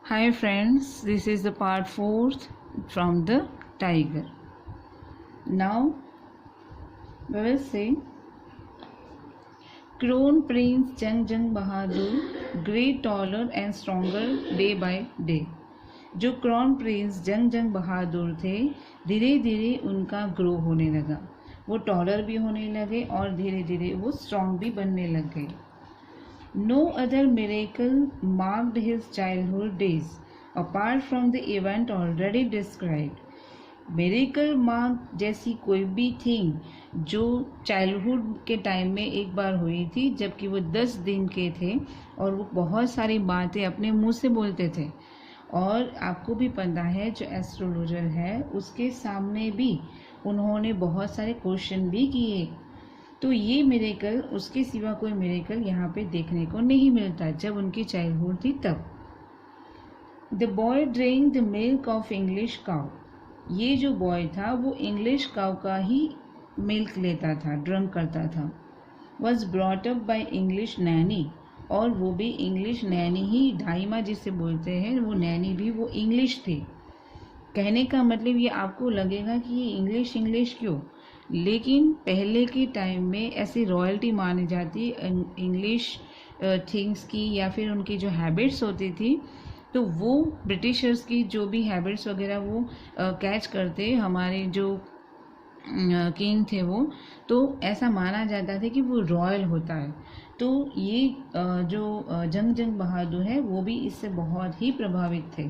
Hi friends, this is the part 4th from the tiger. Now we will say Crown Prince Jang Bahadur grew taller and stronger day by day. जो crown Prince जंग बहादुर थे धीरे धीरे उनका grow होने लगा, वो taller भी होने लगे और धीरे धीरे वो स्ट्रॉन्ग भी बनने लग गए. No other miracle marked his childhood days, apart from the event already described. Miracle mark जैसी कोई भी थिंग जो चाइल्डहुड के टाइम में एक बार हुई थी, जबकि वो 10 दिन के थे और वो बहुत सारी बातें अपने मुंह से बोलते थे. और आपको भी पता है जो एस्ट्रोलॉजर है उसके सामने भी उन्होंने बहुत सारे क्वेश्चन भी किए. तो ये मिरेकल, उसके सिवा कोई मिरेकल यहाँ पे देखने को नहीं मिलता जब उनकी चाइल्डहुड थी तब. The boy drink the milk of English cow. ये जो बॉय था वो इंग्लिश काउ का ही मिल्क लेता था, ड्रंक करता था. Was brought up by English Naini, और वो भी इंग्लिश नैनी ही, ढाईमा जिसे बोलते हैं वो नैनी भी वो इंग्लिश थी. कहने का मतलब ये आपको लगेगा कि ये इंग्लिश क्यों, लेकिन पहले के टाइम में ऐसी रॉयल्टी मानी जाती इंग्लिश थिंग्स की या फिर उनकी जो हैबिट्स होती थी, तो वो ब्रिटिशर्स की जो भी हैबिट्स वगैरह वो कैच करते हमारे जो किंग थे वो, तो ऐसा माना जाता था कि वो रॉयल होता है. तो ये जो जंग बहादुर है वो भी इससे बहुत ही प्रभावित थे.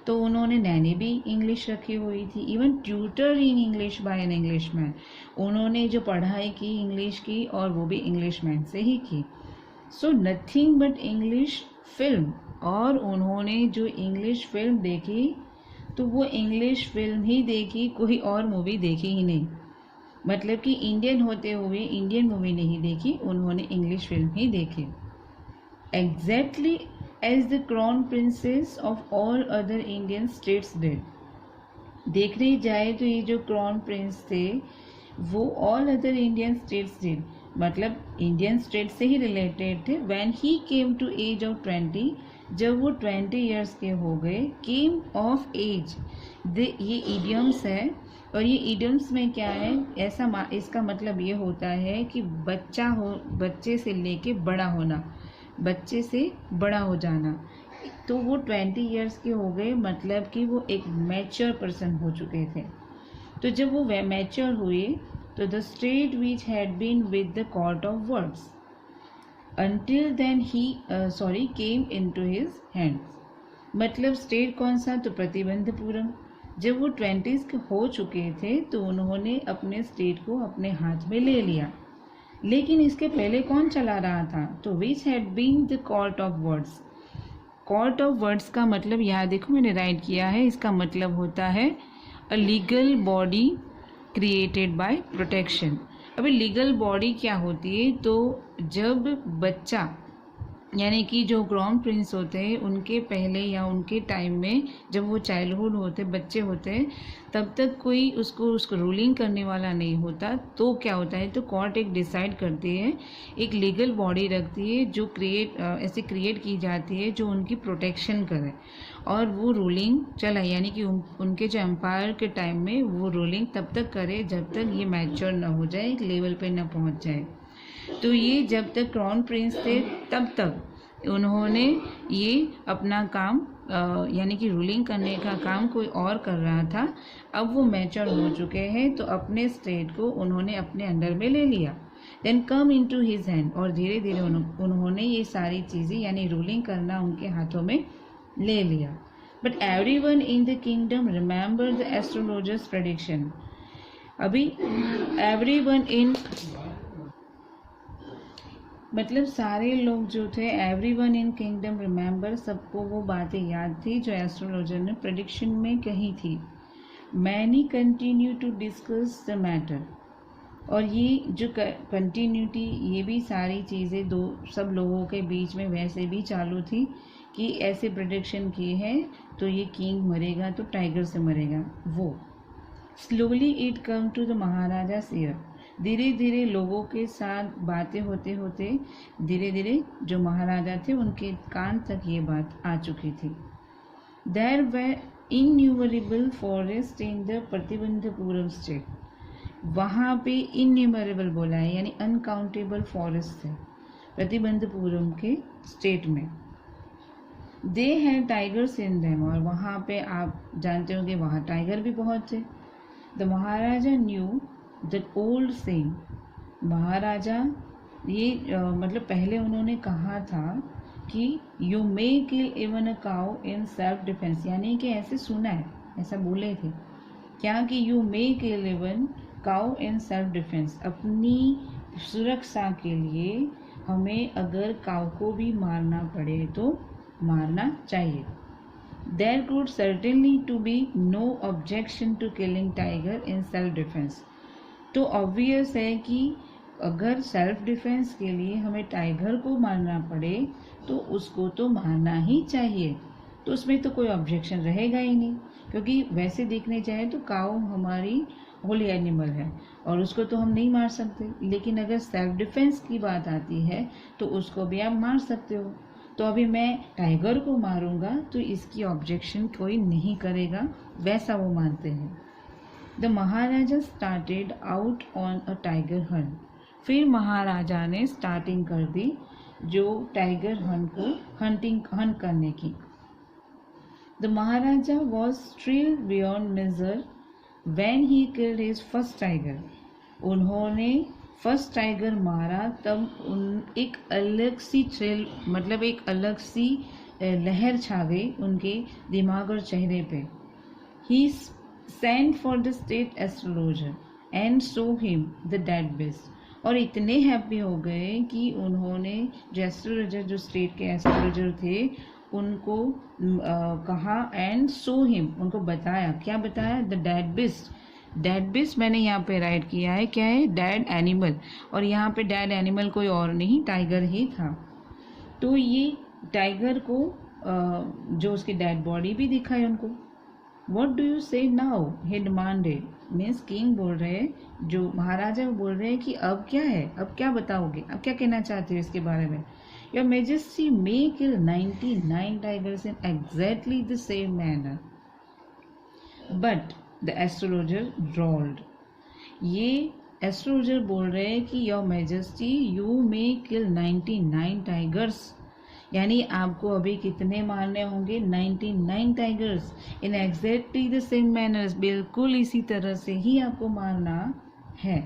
तो उन्होंने नैनी भी इंग्लिश रखी हुई थी, even tutor in English by an Englishman. उन्होंने जो पढ़ाई की इंग्लिश की और वो भी इंग्लिशमैन से ही की. So nothing but English film. और उन्होंने जो इंग्लिश फिल्म देखी तो वो इंग्लिश फिल्म ही देखी, कोई और मूवी देखी ही नहीं. मतलब कि इंडियन होते हुए इंडियन मूवी नहीं देखी, उन्होंने इंग्लिश फिल्म ही देखी. Exactly as the crown princes of all other Indian states did. देखने जाए तो ये जो क्राउन प्रिंस थे वो all other Indian states did, मतलब इंडियन स्टेट से ही रिलेटेड थे. When he came to age of 20, जब वो 20 ईयर्स के हो गए. केम ऑफ एज, ये इडियम्स है, और ये इडियम्स में क्या है, ऐसा इसका मतलब ये होता है कि बच्चे से लेके बड़ा होना, बच्चे से बड़ा हो जाना. तो वो 20 ईयर्स के हो गए, मतलब कि वो एक मैच्योर पर्सन हो चुके थे. तो जब वो मैच्योर हुए तो the state which had been with the court of wards until then he came into his hands. मतलब स्टेट कौन सा, तो प्रतिबंधपुरम. जब वो 20s के हो चुके थे तो उन्होंने अपने स्टेट को अपने हाथ में ले लिया. लेकिन इसके पहले कौन चला रहा था, तो which had been the court of wards. Court of wards का मतलब यहाँ देखो मैंने राइट किया है, इसका मतलब होता है a legal body created by protection. अभी लीगल बॉडी क्या होती है, तो जब बच्चा यानी कि जो क्राउन प्रिंस होते हैं उनके पहले या उनके टाइम में जब वो चाइल्डहुड होते, बच्चे होते हैं, तब तक कोई उसको रूलिंग करने वाला नहीं होता. तो क्या होता है, तो कोर्ट एक डिसाइड करती है, एक लीगल बॉडी रखती है जो ऐसे क्रिएट की जाती है जो उनकी प्रोटेक्शन करे, और वो रूलिंग चला, यानी कि उनके जो एम्पायर के टाइम में वो रूलिंग तब तक करे जब तक ये मैच्योर ना हो जाए, एक लेवल पे ना पहुंच जाए. तो ये जब तक क्राउन प्रिंस थे तब तक उन्होंने ये अपना काम यानी कि रूलिंग करने का काम कोई और कर रहा था. अब वो मैच्योर हो चुके हैं तो अपने स्टेट को उन्होंने अपने अंडर में ले लिया. Then come into his hand, और धीरे धीरे उन्होंने ये सारी चीज़ें यानी रूलिंग करना उनके हाथों में ले लिया. But everyone in the kingdom remember the astrologers prediction. अभी एवरीवन इन मतलब सारे लोग जो थे, एवरीवन इन किंगडम रिमेंबर, सबको वो बातें याद थी जो एस्ट्रोलॉजर ने प्रेडिक्शन में कही थी. Many continue to discuss the matter. और ये जो कंटिन्यूटी, ये भी सारी चीज़ें सब लोगों के बीच में वैसे भी चालू थी कि ऐसे प्रेडिक्शन किए हैं तो ये किंग मरेगा तो टाइगर से मरेगा. वो slowly it come to the Maharaja's ear. धीरे धीरे लोगों के साथ बातें होते होते धीरे धीरे जो महाराजा थे उनके कान तक ये बात आ चुकी थी. There were innumerable forest in the Pratibandhapuram state. वहाँ पे इन्यूमरेबल बोला है यानी अनकाउंटेबल फॉरेस्ट है प्रतिबंधपुरम के स्टेट में. They had tigers in them, और वहाँ पे आप जानते हो कि वहाँ टाइगर भी बहुत थे. The maharaja knew that old saying. Maharaja ये मतलब पहले उन्होंने कहा था कि you may kill even a cow in self defence, यानी कि ऐसे सुना है, ऐसा बोले थे क्या कि you may kill even cow in self defence, अपनी सुरक्षा के लिए हमें अगर काउ को भी मारना पड़े तो मारना चाहिए. There could certainly to be no objection to killing tiger in self defense. तो obvious है कि अगर सेल्फ डिफेंस के लिए हमें टाइगर को मारना पड़े तो उसको तो मारना ही चाहिए. तो उसमें तो कोई ऑब्जेक्शन रहेगा ही नहीं, क्योंकि वैसे देखने जाए तो काऊ हमारी होली एनिमल है और उसको तो हम नहीं मार सकते, लेकिन अगर सेल्फ डिफेंस की बात आती है तो उसको भी आप मार सकते हो. तो अभी मैं टाइगर को मारूंगा तो इसकी ऑब्जेक्शन कोई नहीं करेगा, वैसा वो मानते हैं. The Maharaja started out on a tiger Hunt. फिर महाराजा ने स्टार्टिंग कर दी जो टाइगर हंट को हंट करने की. The Maharaja was thrilled beyond measure when he killed his first tiger. उन्होंने फर्स्ट टाइगर मारा तब एक अलग सी थ्रिल, मतलब एक अलग सी लहर छा गई उनके दिमाग और चेहरे पे. He sent for the state astrologer and show him the dead best. और इतने हैप्पी हो गए कि उन्होंने जो एस्ट्रोलॉजर, जो स्टेट के एस्ट्रोलॉजर थे, उनको कहा एंड शो हिम, उनको बताया. क्या बताया? The dead best. Dead best मैंने यहाँ पे राइट किया है, क्या है? Dead animal. और यहाँ पे डेड एनिमल कोई और नहीं, टाइगर ही था. तो ये टाइगर को जो उसकी डेड बॉडी भी दिखाई उनको. व्हाट डू यू से नाउ, ही डिमांडेड. मीन्स किंग बोल रहे हैं, जो महाराजा बोल रहे हैं कि अब क्या है, अब क्या बताओगे, अब क्या कहना चाहते हो इसके बारे में. Your majesty may kill 99 tigers in exactly the same manner, but the astrologer drawled. ये एस्ट्रोलॉजर बोल रहे हैं कि your majesty you may kill 99 tigers, यानी आपको अभी कितने मारने होंगे? 99 tigers in exactly the same manners, बिल्कुल इसी तरह से ही आपको मारना है.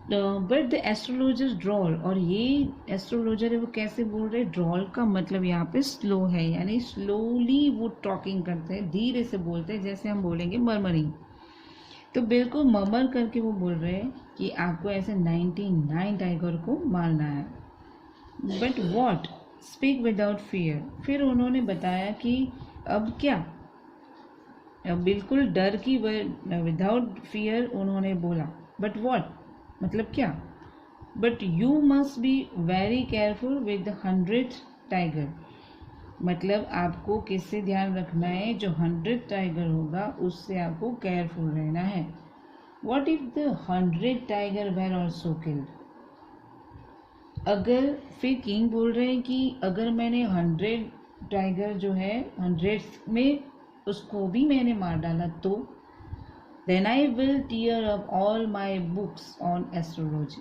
बट द एस्ट्रोलॉजर ड्रॉल, और ये एस्ट्रोलॉजर है वो कैसे बोल रहे हैं? ड्रॉल का मतलब यहाँ पे स्लो है, यानी स्लोली वो टॉकिंग करते हैं, धीरे से बोलते हैं, जैसे हम बोलेंगे मरमरिंग. तो बिल्कुल मरमर करके वो बोल रहे हैं कि आपको ऐसे 99 टाइगर को मारना है. But what, speak without fear. फिर उन्होंने बताया कि अब क्या, अब बिल्कुल डर की विदाउट फियर उन्होंने बोला. बट वॉट मतलब क्या? But you must be very careful with the 100th tiger. मतलब आपको किससे ध्यान रखना है? जो 100th टाइगर होगा उससे आपको केयरफुल रहना है. What if the 100th tiger were also killed. अगर, फिर किंग बोल रहे हैं कि अगर मैंने 100 टाइगर जो है 100 में उसको भी मैंने मार डाला तो then I will tear up all my books on astrology,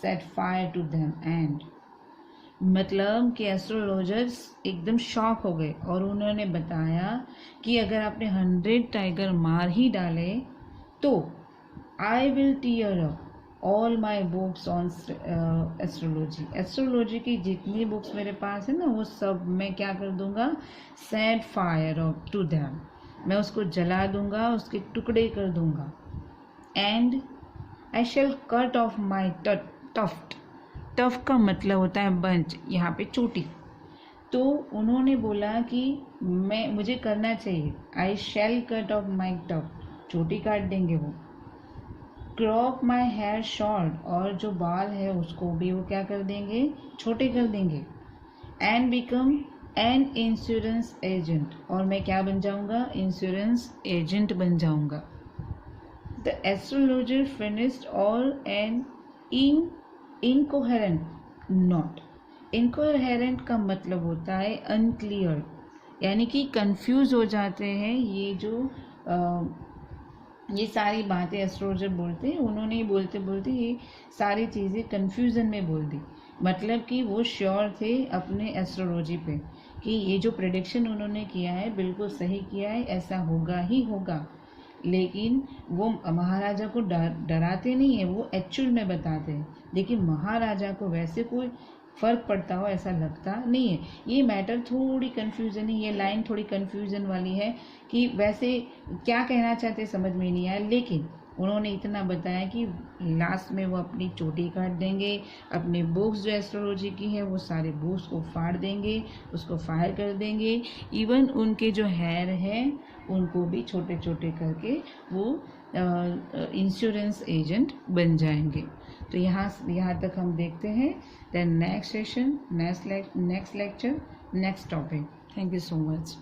set fire to them and. मतलब कि एस्ट्रोलॉजर्स एकदम शॉक हो गए और उन्होंने बताया कि अगर आपने 100 टाइगर मार ही डाले तो I will tear up all my books on astrology. Astrology की जितनी बुक्स मेरे पास है ना, वो सब मैं क्या कर दूंगा? set fire to them. मैं उसको जला दूंगा, उसके टुकड़े कर दूंगा. And I shall cut off my tuft. Tough का मतलब होता है बंच, यहाँ पे चोटी. तो उन्होंने बोला कि मुझे करना चाहिए. I shall cut off my tuft, चोटी काट देंगे वो. क्रॉप माई हेयर शॉर्ट, और जो बाल है उसको भी वो क्या कर देंगे? छोटे कर देंगे. And become an insurance agent, और मैं क्या बन जाऊंगा? इंश्योरेंस एजेंट बन जाऊंगा. The astrologer finished all an incoherent not. Incoherent का मतलब होता है अनक्लियर, यानी कि कंफ्यूज हो जाते हैं। ये जो ये सारी बातें एस्ट्रोलॉजर बोलते हैं, उन्होंने बोलते बोलते ये सारी चीज़ें कंफ्यूजन में बोल दी। मतलब कि वो श्योर थे अपने एस्ट्रोलॉजी पे कि ये जो प्रेडिक्शन उन्होंने किया है बिल्कुल सही किया है, ऐसा होगा ही होगा। लेकिन वो महाराजा को डराते नहीं है, वो एक्चुअल में बताते हैं। लेकिन महाराजा को वैसे कोई फ़र्क पड़ता हो ऐसा लगता नहीं है। ये मैटर थोड़ी कन्फ्यूज़न है, ये लाइन थोड़ी कन्फ्यूज़न वाली है कि वैसे क्या कहना चाहते समझ में नहीं आया। लेकिन उन्होंने इतना बताया कि लास्ट में वो अपनी चोटी काट देंगे, अपने बुक्स जो एस्ट्रोलॉजी की है वो सारे बुक्स को फाड़ देंगे, उसको फायर कर देंगे। इवन उनके जो हेयर हैं उनको भी छोटे छोटे करके वो इंश्योरेंस एजेंट बन जाएंगे। तो यहाँ तक हम देखते हैं। Then next session, next lecture, next topic. Thank you so much.